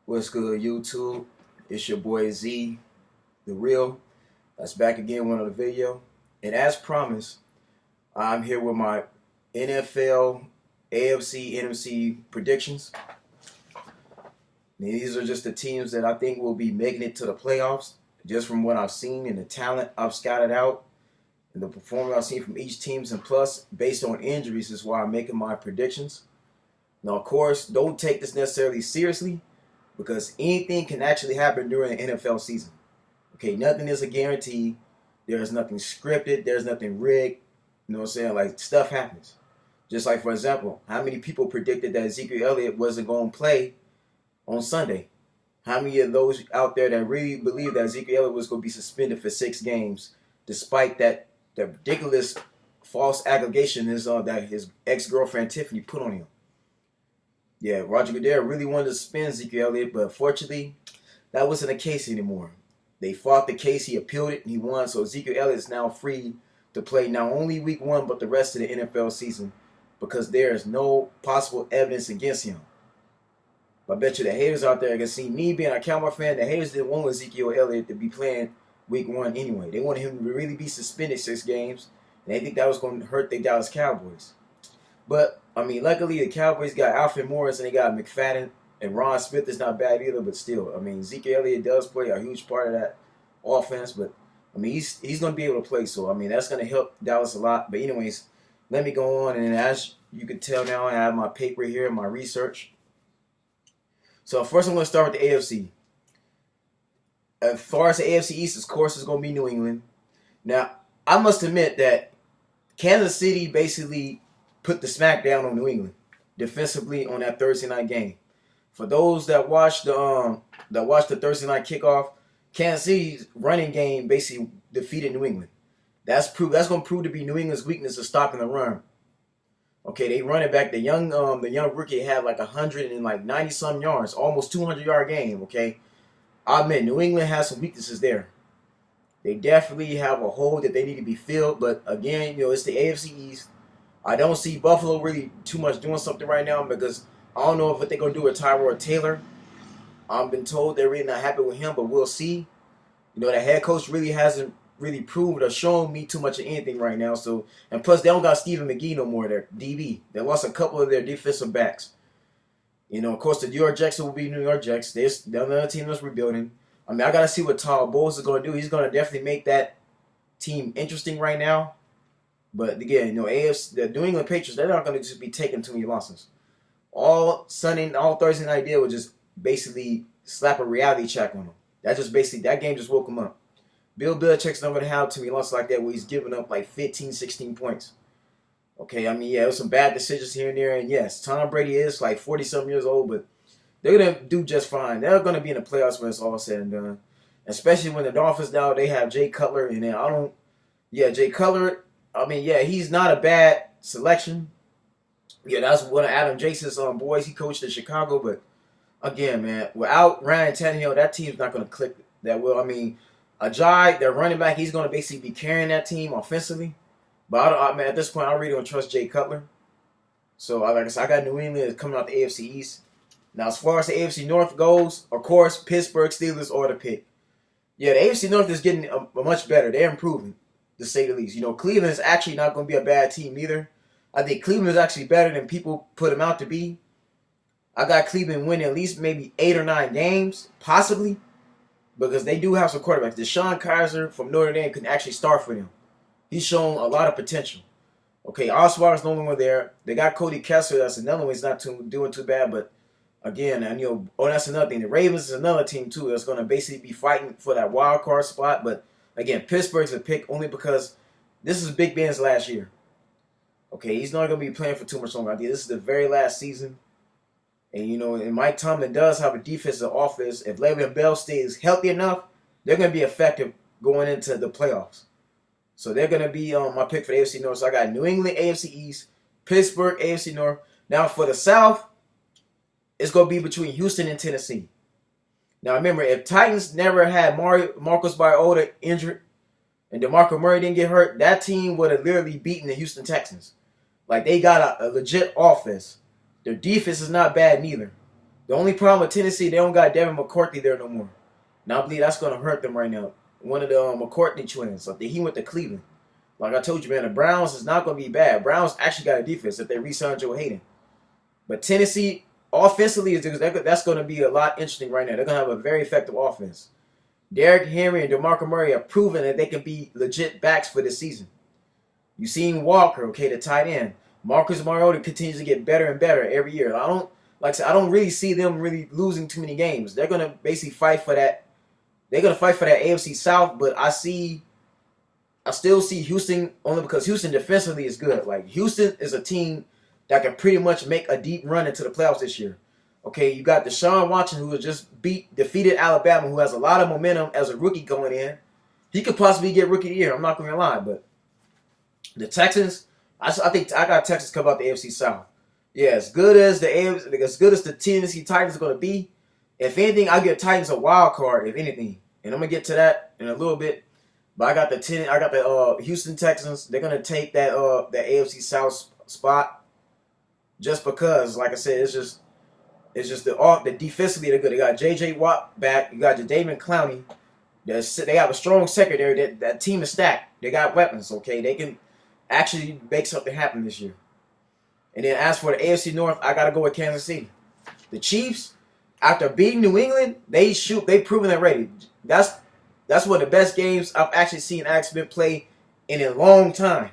What's good, YouTube? It's your boy Z, the real. That's back again with another video. And as promised, I'm here with my NFL, AFC, NFC predictions. And these are just the teams that I think will be making it to the playoffs, just from what I've seen and the talent I've scouted out and the performance I've seen from each team. And plus, based on injuries, is why I'm making my predictions. Now, of course, don't take this necessarily seriously, because anything can actually happen during the NFL season. Okay, nothing is a guarantee. There's nothing scripted. There's nothing rigged. You know what I'm saying? Like, stuff happens. Just like, for example, how many people predicted that Ezekiel Elliott wasn't going to play on Sunday? How many of those out there that really believe that Ezekiel Elliott was going to be suspended for 6 games, despite that the ridiculous false allegation is that his ex-girlfriend Tiffany put on him? Yeah, Roger Goodell really wanted to suspend Ezekiel Elliott, but fortunately, that wasn't the case anymore. They fought the case, he appealed it, and he won. So Ezekiel Elliott is now free to play not only week 1, but the rest of the NFL season, because there is no possible evidence against him. But I bet you the haters out there can see me being a Cowboy fan. The haters didn't want Ezekiel Elliott to be playing week 1 anyway. They wanted him to really be suspended 6 games, and they think that was going to hurt the Dallas Cowboys. But, I mean, luckily the Cowboys got Alfred Morris and they got McFadden, and Ron Smith is not bad either, but still, I mean, Ezekiel Elliott does play a huge part of that offense, but, I mean, he's going to be able to play, so, I mean, that's going to help Dallas a lot. But anyways, let me go on, and as you can tell now, I have my paper here, my research. So first I'm going to start with the AFC. As far as the AFC East, of course, is going to be New England. Now, I must admit that Kansas City basically put the smackdown on New England defensively on that Thursday night game. For those that watched the Thursday night kickoff, Kansas City's running game basically defeated New England. That's going to prove to be New England's weakness of stopping the run. Okay, they run it back. The young rookie had like 190 some yards, almost 200-yard game. Okay, I admit New England has some weaknesses there. They definitely have a hole that they need to be filled. But again, it's the AFC East. I don't see Buffalo really too much doing something right now, because I don't know what they're going to do with Tyrod Taylor. I've been told they're really not happy with him, but we'll see. The head coach really hasn't really proved or shown me too much of anything right now. So, and plus, they don't got Stephen McGee no more, their DB. They lost a couple of their defensive backs. Of course, the New York Jets will be New York Jets. There's another team that's rebuilding. I mean, I got to see what Todd Bowles is going to do. He's going to definitely make that team interesting right now. But again, AFC, the New England Patriots, they're not going to just be taking too many losses. All Thursday night did was just basically slap a reality check on them. That game just woke them up. Bill Belichick's not going to have too many losses like that where he's giving up like 15, 16 points. Okay, I mean, yeah, there's some bad decisions here and there. And yes, Tom Brady is like 40-something years old, but they're going to do just fine. They're going to be in the playoffs when it's all said and done. Especially when the Dolphins now, they have Jay Cutler. And then Jay Cutler, I mean, yeah, he's not a bad selection. Yeah, that's one of Adam Jason's boys. He coached in Chicago. But again, man, without Ryan Tannehill, that team's not going to click that well. I mean, Ajay, their running back, he's going to basically be carrying that team offensively. But at this point, I really don't trust Jay Cutler. So, like I said, I got New England coming out the AFC East. Now, as far as the AFC North goes, of course, Pittsburgh Steelers are the pick. Yeah, the AFC North is getting much better. They're improving, to say the least. Cleveland is actually not going to be a bad team either. I think Cleveland is actually better than people put them out to be. I got Cleveland winning at least maybe 8 or 9 games, possibly, because they do have some quarterbacks. Deshaun Kaiser from Notre Dame can actually start for them. He's shown a lot of potential. Okay, Osweiler's no longer there. They got Cody Kessler. That's another one. He's not doing too bad, but again, and that's another thing. The Ravens is another team too that's going to basically be fighting for that wild card spot. But again, Pittsburgh's a pick only because this is Big Ben's last year. Okay, he's not going to be playing for too much longer. I think this is the very last season. And, and Mike Tomlin does have a defensive offense. If Le'Veon Bell stays healthy enough, they're going to be effective going into the playoffs. So they're going to be my pick for the AFC North. So I got New England, AFC East, Pittsburgh, AFC North. Now for the South, it's going to be between Houston and Tennessee. Now remember, if Titans never had Marcus Mariota injured and DeMarco Murray didn't get hurt, that team would have literally beaten the Houston Texans. Like, they got a legit offense. Their defense is not bad neither. The only problem with Tennessee, they don't got Devin McCourty there no more. And I believe that's going to hurt them right now. One of the McCourty twins. I think he went to Cleveland. Like I told you, man, the Browns is not going to be bad. Browns actually got a defense if they re-sign Joe Hayden. But Tennessee, offensively, that's going to be a lot interesting right now. They're going to have a very effective offense. Derrick Henry and DeMarco Murray have proven that they can be legit backs for this season. You've seen Walker, okay, the tight end. Marcus Mariota continues to get better and better every year. Like I said, I don't really see them really losing too many games. They're going to basically fight for that. They're going to fight for that AFC South, but I still see Houston only because Houston defensively is good. Like, Houston is a team that can pretty much make a deep run into the playoffs this year. Okay, you got Deshaun Watson, who has just defeated Alabama, who has a lot of momentum as a rookie going in. He could possibly get Rookie of the Year. I'm not going to lie, but the Texans, I think I got Texas come out the AFC South. Yeah, as good as the Tennessee Titans are going to be, if anything, I give Titans a wild card, if anything. And I'm going to get to that in a little bit. But I got the Houston Texans. They're going to take that AFC South spot just because, like I said, it's just the defensively they're good. They got J.J. Watt back. You got Jadeveon Clowney. They have a strong secondary. That team is stacked. They got weapons, okay? They can actually make something happen this year. And then as for the AFC North, I got to go with Kansas City. The Chiefs, after beating New England, they've proven they're ready. That's one of the best games I've actually seen Alex Smith play in a long time.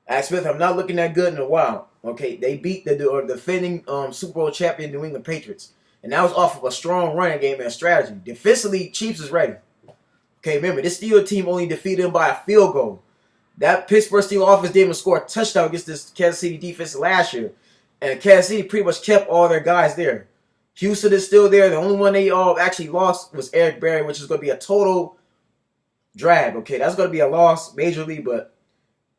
Alex Smith, I'm not looking that good in a while. Okay, they beat the defending Super Bowl champion New England Patriots. And that was off of a strong running game and strategy. Defensively, Chiefs is ready. Okay, remember, this Steelers team only defeated them by a field goal. That Pittsburgh Steelers offense didn't even score a touchdown against this Kansas City defense last year. And Kansas City pretty much kept all their guys there. Houston is still there. The only one they all actually lost was Eric Berry, which is going to be a total drag. Okay, that's going to be a loss majorly, but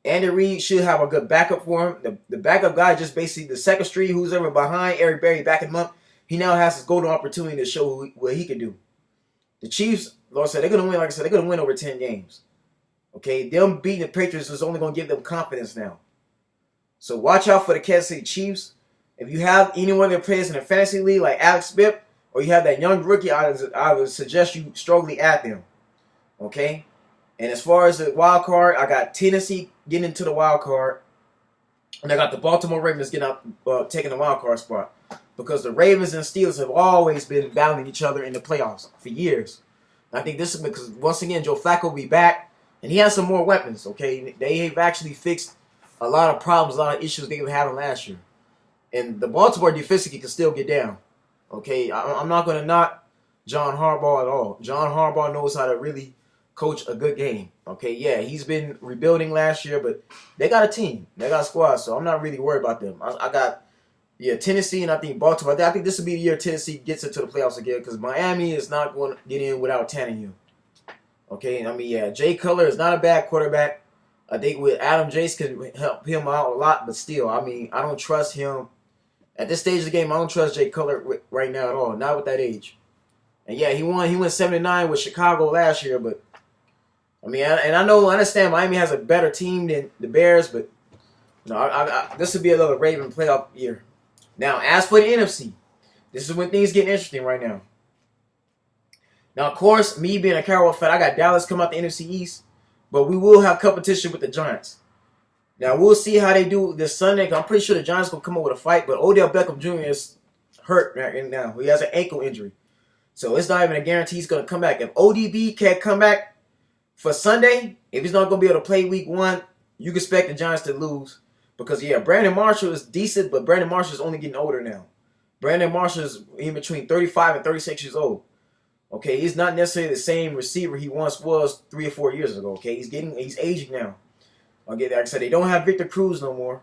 Andy Reid should have a good backup for him. The backup guy just basically the second street, who's ever behind Eric Berry backing him up. He now has his golden opportunity to show what he can do. The Chiefs, Lord said, they're going to win. Like I said, they're going to win over 10 games. Okay, them beating the Patriots is only going to give them confidence now. So watch out for the Kansas City Chiefs. If you have anyone that plays in a fantasy league like Alex Smith, or you have that young rookie, I would suggest you strongly add them. Okay? And as far as the wild card, I got Tennessee getting into the wild card. And I got the Baltimore Ravens taking the wild card spot. Because the Ravens and Steelers have always been battling each other in the playoffs for years. And I think this is because, once again, Joe Flacco will be back. And he has some more weapons, okay? They've actually fixed a lot of problems, a lot of issues they were having last year. And the Baltimore defensively can still get down. Okay, I'm not going to knock John Harbaugh at all. John Harbaugh knows how to really coach a good game. Okay, yeah, he's been rebuilding last year, but they got a team. They got a squad, so I'm not really worried about them. I got, Tennessee and I think Baltimore. I think this will be the year Tennessee gets into the playoffs again because Miami is not going to get in without Tannehill. Okay, I mean, Jay Cutler is not a bad quarterback. I think with Adam Jace can help him out a lot, but still, I mean, I don't trust him. At this stage of the game, I don't trust Jay Cutler right now at all, not with that age. And yeah, he went 7-9 with Chicago last year, but I mean, I understand Miami has a better team than the Bears, but this would be another Raven playoff year. Now, as for the NFC, this is when things get interesting right now. Now, of course, me being a Cowboy fan, I got Dallas come out the NFC East, but we will have competition with the Giants. Now, we'll see how they do this Sunday. I'm pretty sure the Giants will come up with a fight, but Odell Beckham Jr. is hurt right now. He has an ankle injury. So it's not even a guarantee he's going to come back. If ODB can't come back for Sunday, if he's not going to be able to play week 1, you can expect the Giants to lose. Because, Brandon Marshall is decent, but Brandon Marshall is only getting older now. Brandon Marshall is in between 35 and 36 years old. Okay, he's not necessarily the same receiver he once was 3 or 4 years ago. Okay, he's aging now. Okay, like I said, they don't have Victor Cruz no more.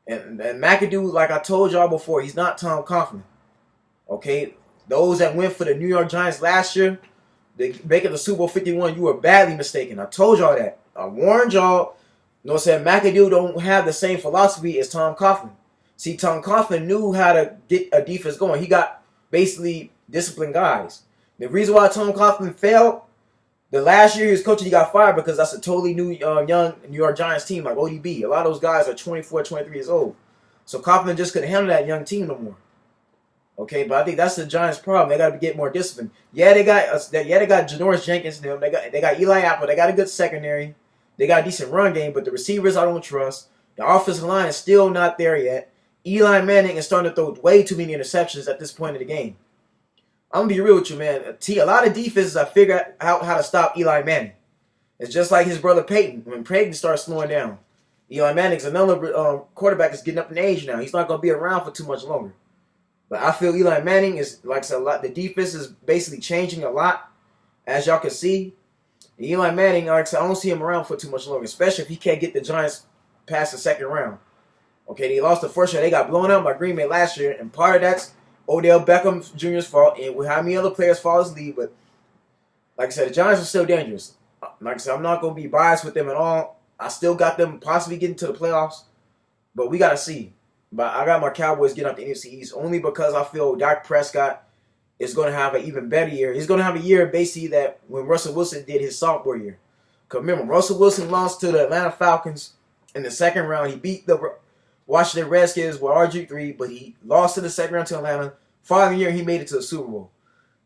And McAdoo, like I told y'all before, he's not Tom Coughlin. Okay, those that went for the New York Giants last year, they making the Super Bowl 51, you were badly mistaken. I told y'all that. I warned y'all. Said McAdoo don't have the same philosophy as Tom Coughlin. See, Tom Coughlin knew how to get a defense going. He got basically disciplined guys. The reason why Tom Coughlin failed, the last year he was coaching, he got fired because that's a totally new, young New York Giants team like ODB. A lot of those guys are 24, 23 years old. So Coughlin just couldn't handle that young team no more. Okay, but I think that's the Giants' problem. They got to get more discipline. Yeah, they got Janoris Jenkins. They got Eli Apple. They got a good secondary. They got a decent run game, but the receivers I don't trust. The offensive line is still not there yet. Eli Manning is starting to throw way too many interceptions at this point in the game. I'm gonna be real with you, man. A lot of defenses I figured out how to stop Eli Manning. It's just like his brother Peyton. When Peyton starts slowing down, Eli Manning's another quarterback is getting up in age now. He's not gonna be around for too much longer. But I feel Eli Manning is, like I said, a lot. The defense is basically changing a lot, as y'all can see. Eli Manning, like I said, I don't see him around for too much longer, especially if he can't get the Giants past the second round. Okay, they lost the first year. They got blown out by Green Bay last year, and part of that's Odell Beckham Jr.'s fault, and with how many other players fall his lead. But like I said, the Giants are still dangerous. Like I said, I'm not going to be biased with them at all. I still got them possibly getting to the playoffs, but we got to see. But I got my Cowboys getting out the NFC East only because I feel Dak Prescott is going to have an even better year. He's going to have a year basically that when Russell Wilson did his sophomore year. Because remember, Russell Wilson lost to the Atlanta Falcons in the second round. He beat the Washington Redskins with RG3, but he lost in the second round to Atlanta. Following year, he made it to the Super Bowl.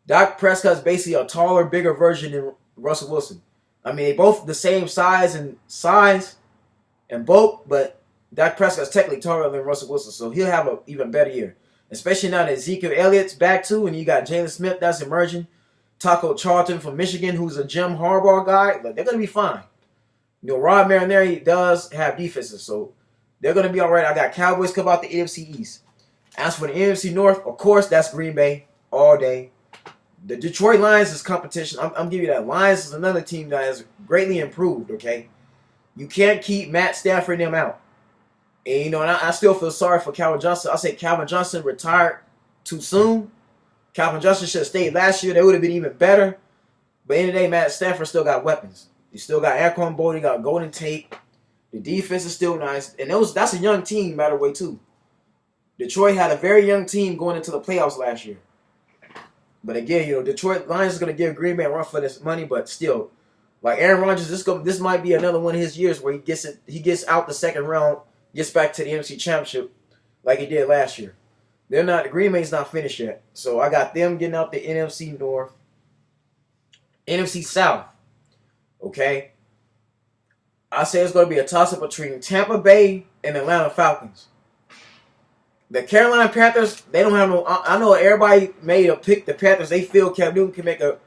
Dak Prescott's basically a taller, bigger version than Russell Wilson. I mean, they both the same size and bulk, but Dak Prescott's technically taller than Russell Wilson, so he'll have an even better year. Especially now that Ezekiel Elliott's back too, and you got Jalen Smith that's emerging. Taco Charlton from Michigan, who's a Jim Harbaugh guy. But they're going to be fine. You know, Rod Marinelli does have defenses, so they're going to be all right. I got Cowboys come out the NFC East. As for the NFC North, of course, that's Green Bay all day. The Detroit Lions is competition. I'm giving you that. Lions is another team that has greatly improved, okay? You can't keep Matt Stafford and them out. And, you know, and I still feel sorry for Calvin Johnson. I say Calvin Johnson retired too soon. Calvin Johnson should have stayed last year. They would have been even better. But in the day, Matt Stafford still got weapons. He still got Anquan Bolden. He got Golden Tate. The defense is still nice. And that's a young team, by the way, too. Detroit had a very young team going into the playoffs last year. But again, you know, Detroit Lions is going to give Green Bay a run for this money, but still, like Aaron Rodgers, this might be another one of his years where he gets out the second round, gets back to the NFC Championship like he did last year. Green Bay's not finished yet. So I got them getting out the NFC North. NFC South. Okay? I say it's going to be a toss-up between Tampa Bay and Atlanta Falcons. The Carolina Panthers, they don't have no... I know everybody made a pick the Panthers. They feel Cam Newton can make a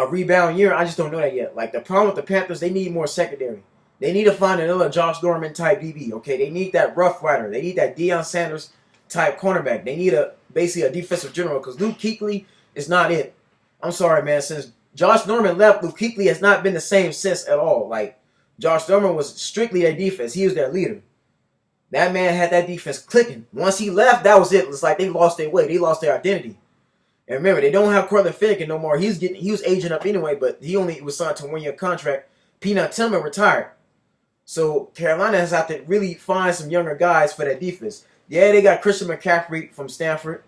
rebound year. I just don't know that yet. Like, the problem with the Panthers, they need more secondary. They need to find another Josh Norman type DB, okay? They need that Rough Rider. They need that Deion Sanders type cornerback. They need basically a defensive general because Luke Kuechly is not it. I'm sorry, man. Since Josh Norman left, Luke Kuechly has not been the same since at all. Like, Josh Norman was strictly their defense. He was their leader. That man had that defense clicking. Once he left, that was it. It's like they lost their way. They lost their identity. And remember, they don't have Cortland Finnegan no more. He was aging up anyway, but he only was signed to a one-year contract. Peanut Tillman retired. So Carolina has had to really find some younger guys for that defense. Yeah, they got Christian McCaffrey from Stanford.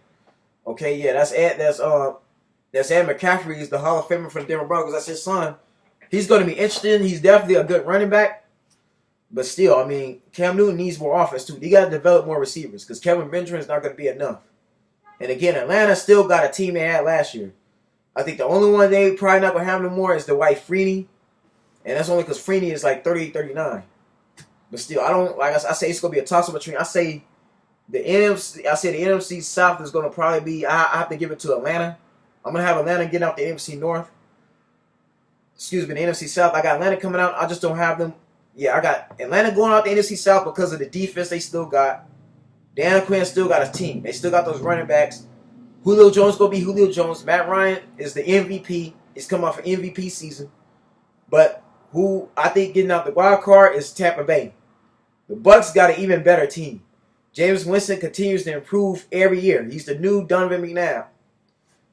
Okay, yeah, that's Ed McCaffrey. He's the Hall of Famer for the Denver Broncos. That's his son. He's going to be interesting. He's definitely a good running back. But still, I mean, Cam Newton needs more offense too. He got to develop more receivers because Kevin Benjamin is not going to be enough. And again, Atlanta still got a team they had last year. I think the only one they probably not going to have no more is the white Freeney. And that's only because Freeney is like 38, 39. But still, I don't, like I say, it's going to be a toss-up between, I say the NFC South is going to probably be, I have to give it to Atlanta. I'm going to have Atlanta getting out the NFC North. Excuse me, the NFC South. I got Atlanta coming out. I just don't have them. Yeah, I got Atlanta going out the NFC South because of the defense they still got. Dan Quinn still got a team. They still got those running backs. Julio Jones going to be Julio Jones. Matt Ryan is the MVP. He's coming off an MVP season. But who I think getting out the wild card is Tampa Bay. The Bucs got an even better team. James Winston continues to improve every year. He's the new Donovan McNabb.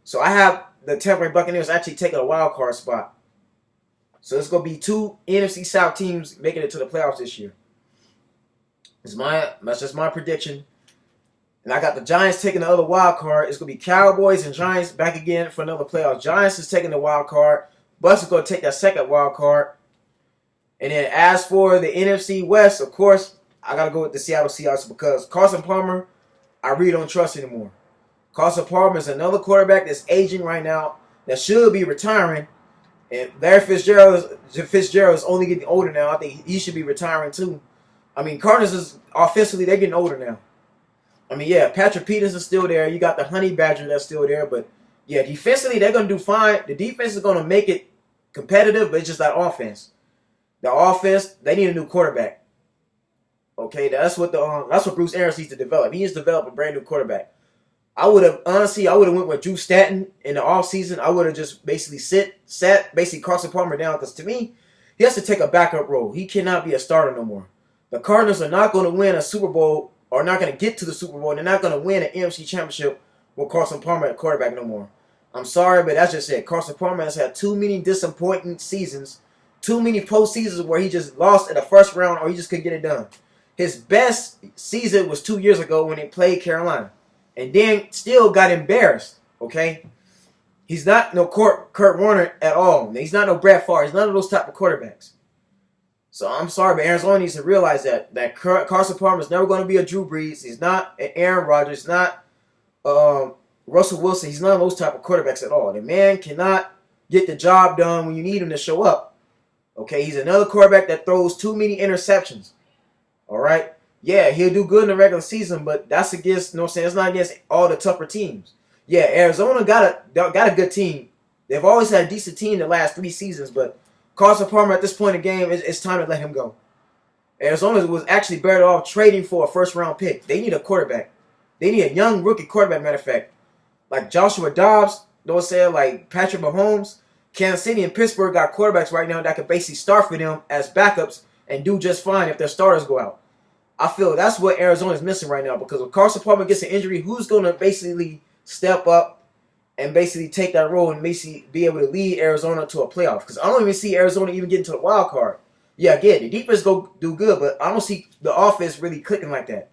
So I have the Tampa Bay Buccaneers actually taking a wild card spot. So it's going to be two NFC South teams making it to the playoffs this year. That's just my prediction. And I got the Giants taking the other wild card. It's going to be Cowboys and Giants back again for another playoff. Giants is taking the wild card. Bucs is going to take that second wild card. And then as for the NFC West, of course, I got to go with the Seattle Seahawks because Carson Palmer, I really don't trust anymore. Carson Palmer is another quarterback that's aging right now that should be retiring. And Larry Fitzgerald is only getting older now. I think he should be retiring too. I mean, Cardinals is offensively, they're getting older now. I mean, yeah, Patrick Peterson's still there. You got the Honey Badger that's still there. But, yeah, defensively, they're going to do fine. The defense is going to make it competitive, but it's just that offense. The offense, they need a new quarterback. Okay, that's what Bruce Arians needs to develop. He needs to develop a brand new quarterback. I would have went with Drew Stanton in the offseason. I would have just basically sat Carson Palmer down, because to me, he has to take a backup role. He cannot be a starter no more. The Cardinals are not going to win a Super Bowl, or not going to get to the Super Bowl. They're not going to win an NFC championship with Carson Palmer at quarterback no more. I'm sorry, but that's just it. Carson Palmer has had too many disappointing seasons, too many postseasons where he just lost in the first round or he just couldn't get it done. His best season was 2 years ago when they played Carolina, and then still got embarrassed, okay? He's not no Kurt Warner at all. He's not no Brett Favre. He's none of those type of quarterbacks. So I'm sorry, but Arizona needs to realize that Carson Palmer is never going to be a Drew Brees. He's not an Aaron Rodgers. He's not Russell Wilson. He's none of those type of quarterbacks at all. The man cannot get the job done when you need him to show up. Okay, he's another quarterback that throws too many interceptions. All right? Yeah, he'll do good in the regular season, but that's against, you know what I'm saying, it's not against all the tougher teams. Yeah, Arizona got a good team. They've always had a decent team the last 3 seasons, but Carson Palmer at this point in the game, it's time to let him go. Arizona was actually better off trading for a first-round pick. They need a quarterback. They need a young rookie quarterback, matter of fact. Like Joshua Dobbs, you know what I'm saying, like Patrick Mahomes. Kansas City and Pittsburgh got quarterbacks right now that could basically start for them as backups and do just fine if their starters go out. I feel that's what Arizona is missing right now, because if Carson Palmer gets an injury, who's going to basically step up and basically take that role and basically be able to lead Arizona to a playoff? Because I don't even see Arizona even getting to the wild card. Yeah, again, the defense go do good, but I don't see the offense really clicking like that.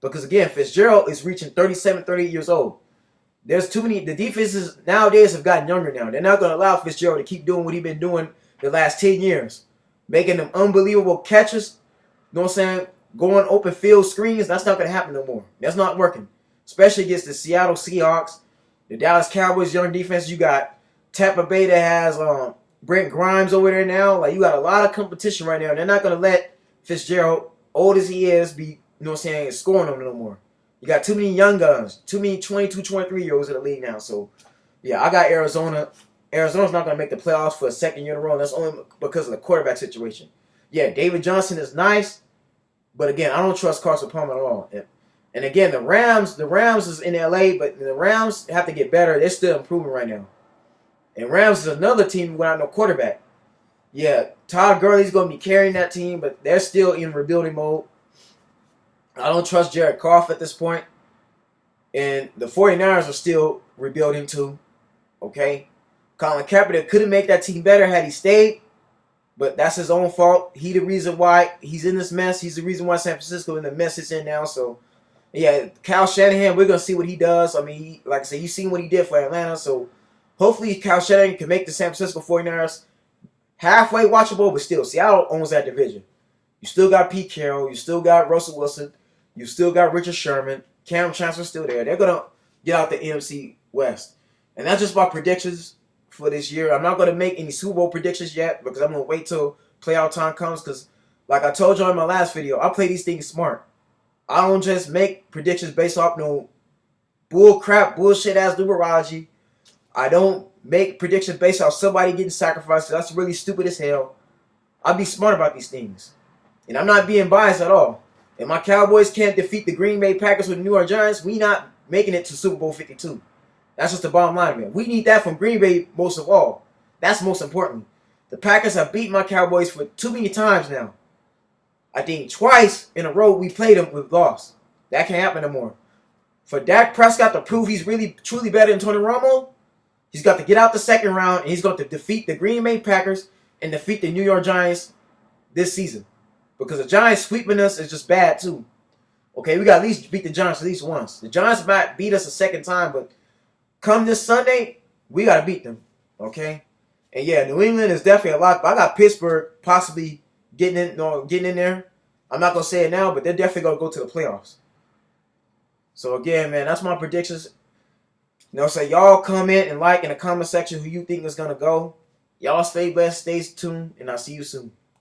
Because, again, Fitzgerald is reaching 37, 38 years old. There's too many. The defenses nowadays have gotten younger now. They're not going to allow Fitzgerald to keep doing what he's been doing the last 10 years. Making them unbelievable catches. You know what I'm saying? Going open field screens. That's not going to happen no more. That's not working. Especially against the Seattle Seahawks, the Dallas Cowboys young defense. You got Tampa Bay that has Brent Grimes over there now. Like, you got a lot of competition right now. They're not going to let Fitzgerald, old as he is, be, you know what I'm saying, scoring on them no more. You got too many young guns, too many 22, 23-year-olds in the league now. So, yeah, I got Arizona. Arizona's not going to make the playoffs for a second year in a row. And that's only because of the quarterback situation. Yeah, David Johnson is nice, but again, I don't trust Carson Palmer at all. And again, the Rams is in LA, but the Rams have to get better. They're still improving right now. And Rams is another team without no quarterback. Yeah, Todd Gurley's going to be carrying that team, but they're still in rebuilding mode. I don't trust Jared Goff at this point. And the 49ers are still rebuilding too. Okay? Colin Kaepernick couldn't make that team better had he stayed. But that's his own fault. He's the reason why he's in this mess. He's the reason why San Francisco in the mess it's in now. So, yeah, Kyle Shanahan, we're going to see what he does. I mean, like I said, you've seen what he did for Atlanta. So, hopefully Kyle Shanahan can make the San Francisco 49ers halfway watchable, but still, Seattle owns that division. You still got Pete Carroll. You still got Russell Wilson. You still got Richard Sherman. Cam Chancellor's still there. They're going to get out the NFC West. And that's just my predictions for this year. I'm not going to make any Super Bowl predictions yet because I'm going to wait till playoff time comes because, like I told you in my last video, I play these things smart. I don't just make predictions based off no bullshit-ass numerology. I don't make predictions based off somebody getting sacrificed. That's really stupid as hell. I'll be smart about these things. And I'm not being biased at all. If my Cowboys can't defeat the Green Bay Packers with the New York Giants, we not making it to Super Bowl 52. That's just the bottom line, man. We need that from Green Bay most of all. That's most important. The Packers have beat my Cowboys for too many times now. I think twice in a row we played them with loss. That can't happen no more. For Dak Prescott to prove he's really, truly better than Tony Romo, he's got to get out the second round, and he's going to defeat the Green Bay Packers and defeat the New York Giants this season. Because the Giants sweeping us is just bad, too. Okay, we got to at least beat the Giants at least once. The Giants might beat us a second time, but come this Sunday, we got to beat them. Okay? And yeah, New England is definitely a lot. But I got Pittsburgh possibly getting in there. I'm not going to say it now, but they're definitely going to go to the playoffs. So again, man, that's my predictions. You know, so y'all comment and like in the comment section who you think is going to go. Y'all stay blessed, stay tuned, and I'll see you soon.